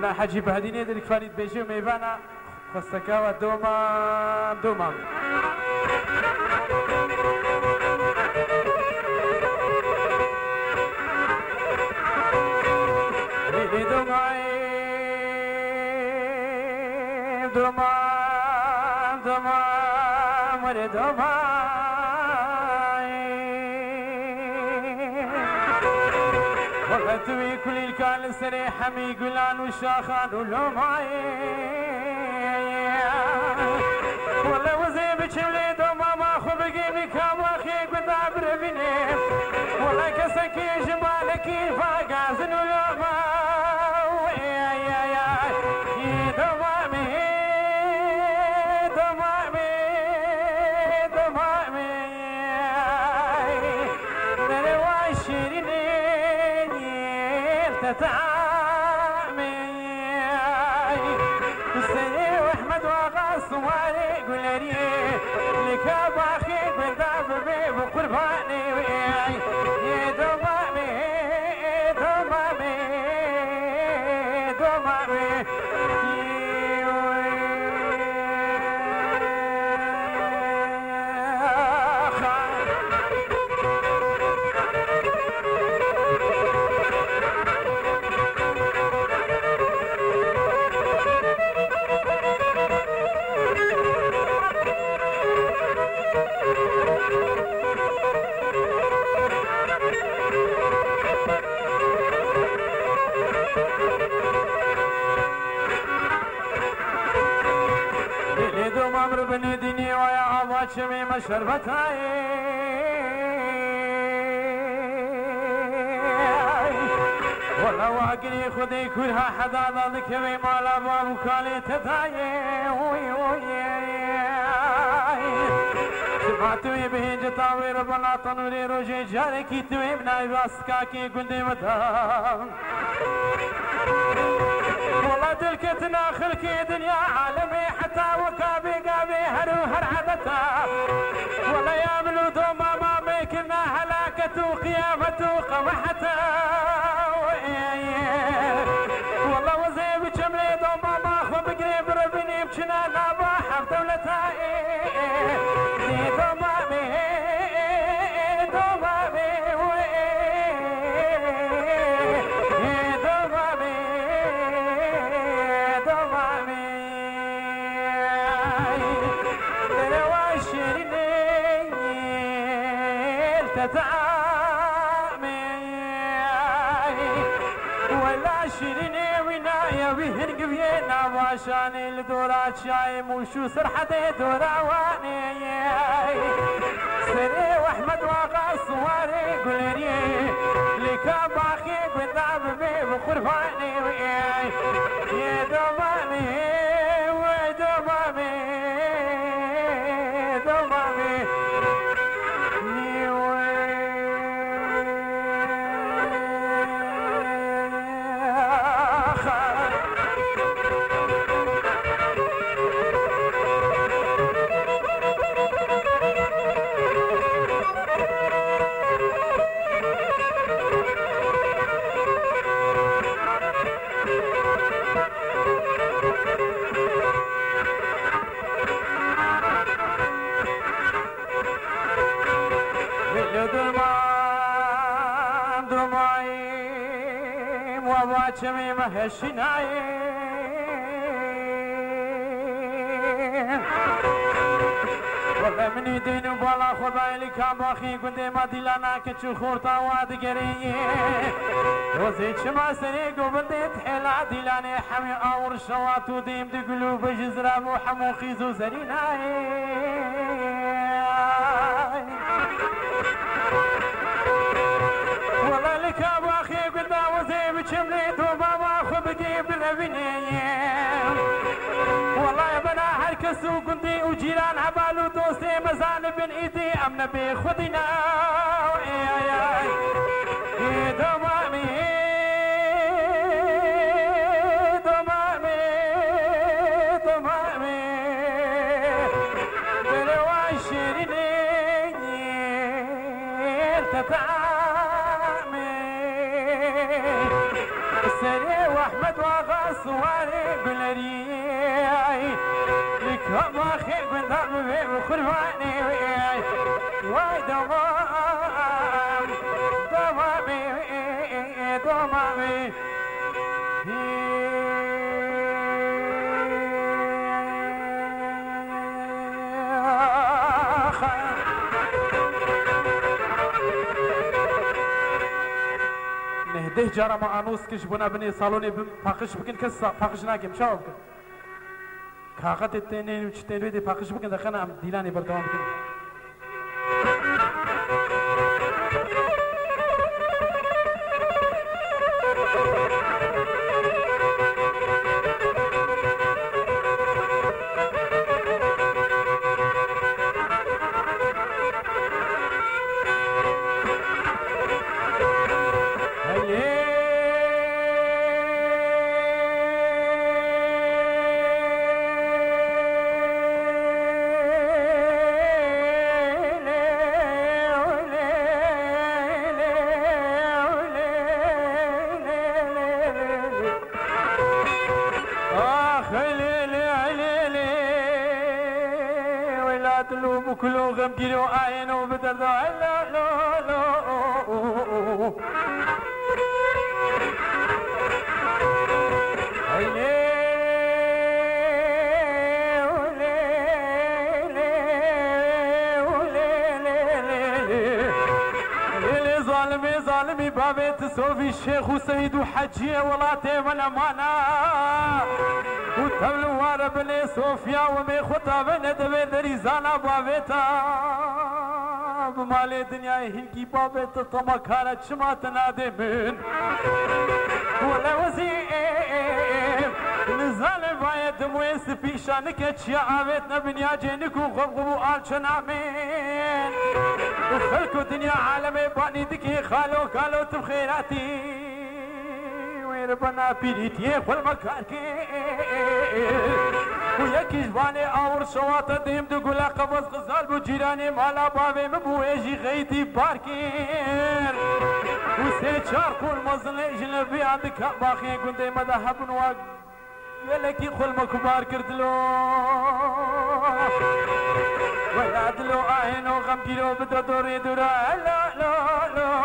مولا حجي بهديني درك فريد بيجي وميبانا خستكاوة دوما دوما ليلي دوما دوما دوما وري دوما والله كل الكال سري حمي قلان وشاخان ولوماي والله وزي بشملي دوما ما خبقي مكام واخي قدابر بني والله كسكي جمالكي فاقازن ولوما بنديني ويا عضا شمي مشربتاي والله واقري خذي كلها حدا ضلك بي مالا باب وكالي تتاي سمعتوي به جتاوي ربنا طنوري روجي جاركي توي بناي باسكاكي قلدي مدام والله دلكتنا خلكي دنيا عالمي حتى وكابي قابي هر عدتا والله يا بلو دوما ما بيكنا هلاكة وقيامة وقبحتا والله وزي بجملي دوما ما خو بقريب ربني بجنا ناباحة بدولتا دوما عشاني الدورات شايم وشو سرحتي دوراواني سري واحمد واقع صواري قولي لك باخي بالذاب بي بخرفاني يا دومامي ودومامي دومامي واباچمی مهشینای والله منی دین بالا خدای لکا باخی گنده ما دیلانا کچو خورتا وادگری وزی چما سری گوبندت حلا دیلانه حمی آور شواتو دیم دگلو بجزرام و حمو خیزو زرینای والله لکا باخی گنده وزی بچملی تو بابا خو بگی بلبینی والله بنا هر کسو گندی و جیران حبالو دوستی مزان بن ایدی امن بی خودینا دومامی دومامی دومامی دلوان شیرینی تتعامي سري واحمد وغاص قلري لك ما خير كنت أبي وخرباني واي دوام دوامي دوامي نهده جارا ما آنوس کش بنا بنی سالونی پاکش بکن کس پاکش نکیم شاو بکن کاغت تنین و چتنوی دی پاکش بکن دخنه ام دیلانی بردوام بکن كلو غم كيلو عينو بدر لا لا لا ظالمي ظالمي بابيت صوفي الشيخ وسيد وحجيه ولاته والامانه وتبلو بني صوفيا ومي خطابنا دبي دريزانا بابيتا بمالي دنيا هنكي بابيتا طما كانت شماتنا دمن ولا وزيم نزال بايد مويس في شانك يا عابتنا بنيا جينك وغبغبو آل شنامين وخلكو دنيا عالمي باني دكي خالو كالو تبخيراتي ربنا بيريتي خل مكانكي وياكي جباني اور شواطه ديم تقول قبض غزال بجيراني مالا بابي مبويجي غيتي باركين وسي شاركو المظلي جنبي عندك باخي كنت مذهب نواق يلكي خل مكبار كردلو ولا دلو عينو غم كيلو بدر دوري دورا لا لا لا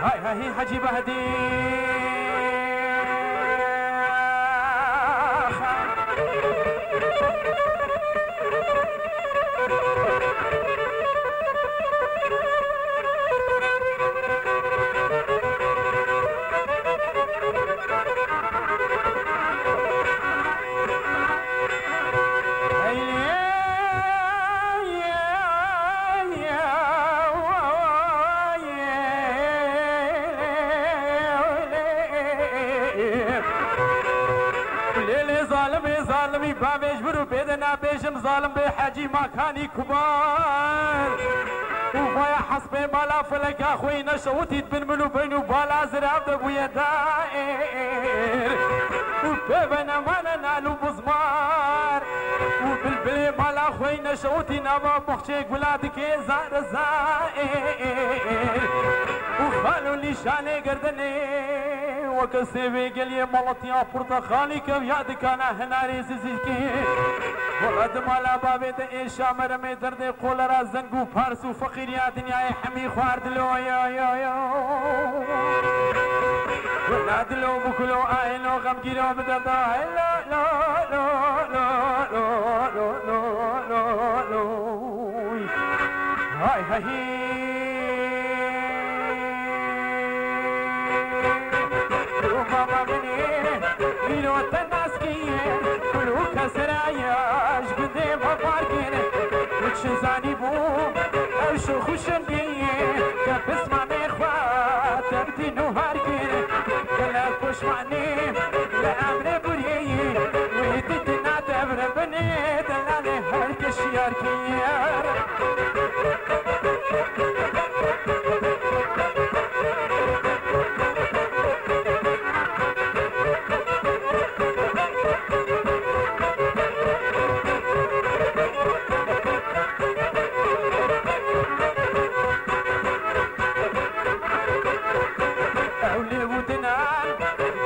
هاي هاي حجي بهدي ظالمي بابيش برو بيدنا بيشم ظالم بحجي مكاني كبار وفايا حسبي مالا فلك اخوي نشوتي تبن منو بينو بالا زراب دبويا دائر وبيبنا مانا نالو بزمار وبالبلي مالا اخوي نشوتي نابا بخشيك ولادك زار زائر وخالو لشاني قردني وكسبي قال يا ملط يا برتقالي كم يادك انا هنا ريزيكي ولد مالا بابي ده شامر مي درد قول را زنگو فارس وفقير يا دنيا حمي خوارد لو يا ولد لو بكلو عينو غم كيلو بدر لا لا لا لا لا هاي هاي ماما مني وقت الناس كيه كلو كسراياش قدام باركين وتشزاني بو او شو خوشن بيه كبس معني اخوات تبدي نهاركين كلا كوش معني لأمر بريه ويدي دنا دبر بني دلالي هركش ياركير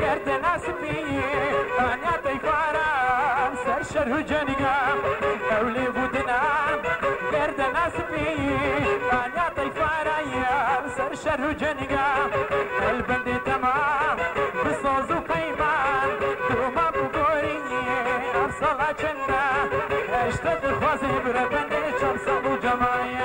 گرد نسبی آنیا تیفارم سر شرح جنگم اولی بودنم گرد نسبی آنیا تیفارم سر شرح جنگم البند تمام بساز و پیمان دوما بگوری افصالا چنده اشتد خوازی بربنده چم سالو جمعی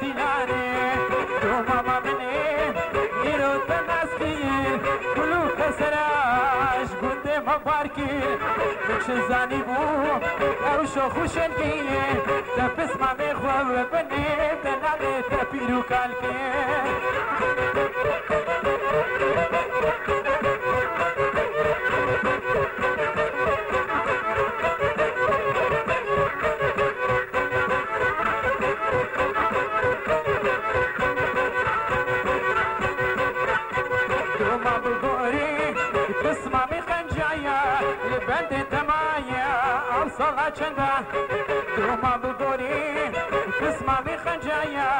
ديلاني دوما مني نيرو تناسكي كلو كسراش قد ما باركي مش زاني بو او شو خوشنكي تفس ما مخوا بني تنالي تبيرو كالكي صلاة چنده دوما بگوری قسمه می خنجایا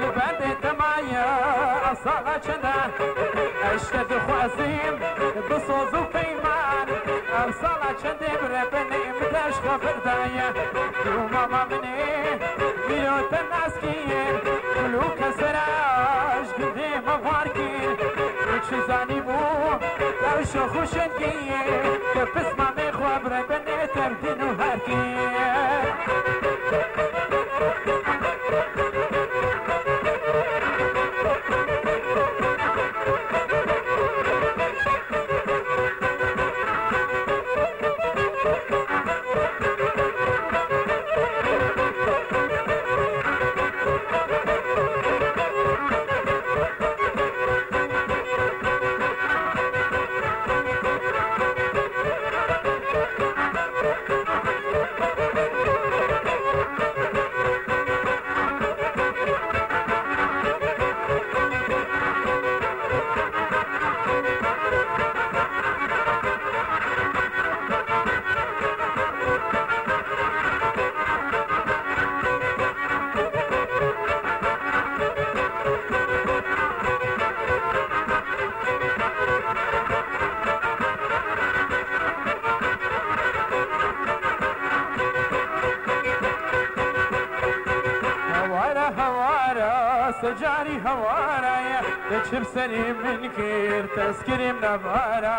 لبند تمایا صلاة چنده اشتد خوازیم بسوز و پیمان صلاة چنده بربنی مدش خبر دایا دوما منی میرو تناسکین کلو کسراش گنده موارکین چه زانی بو داشو خوشنگیه که پسما میخوا بربنی تردین و هرکیه سجاري هوارا تشب سني من كير تسكريم نبارا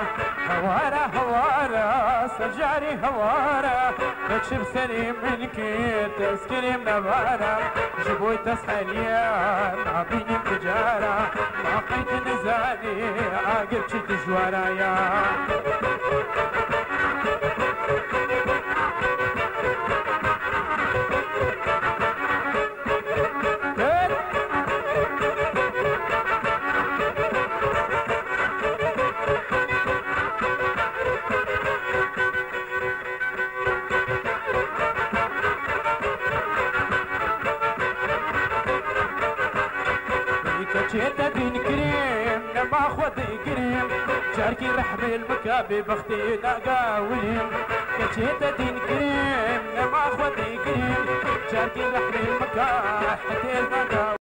هوارا سجاري هوارا تشب سني من كير تسكريم نبارا جبوي تسحليا نعبيني تجارة ما قيت نزالي عاقب شد جوارايا جيت دين كريم لما خود كريم شاركي رحب المكابي بختي نقاولين جيت دين كريم لما خود كريم شاركي رحب المكابي بختي نقاولين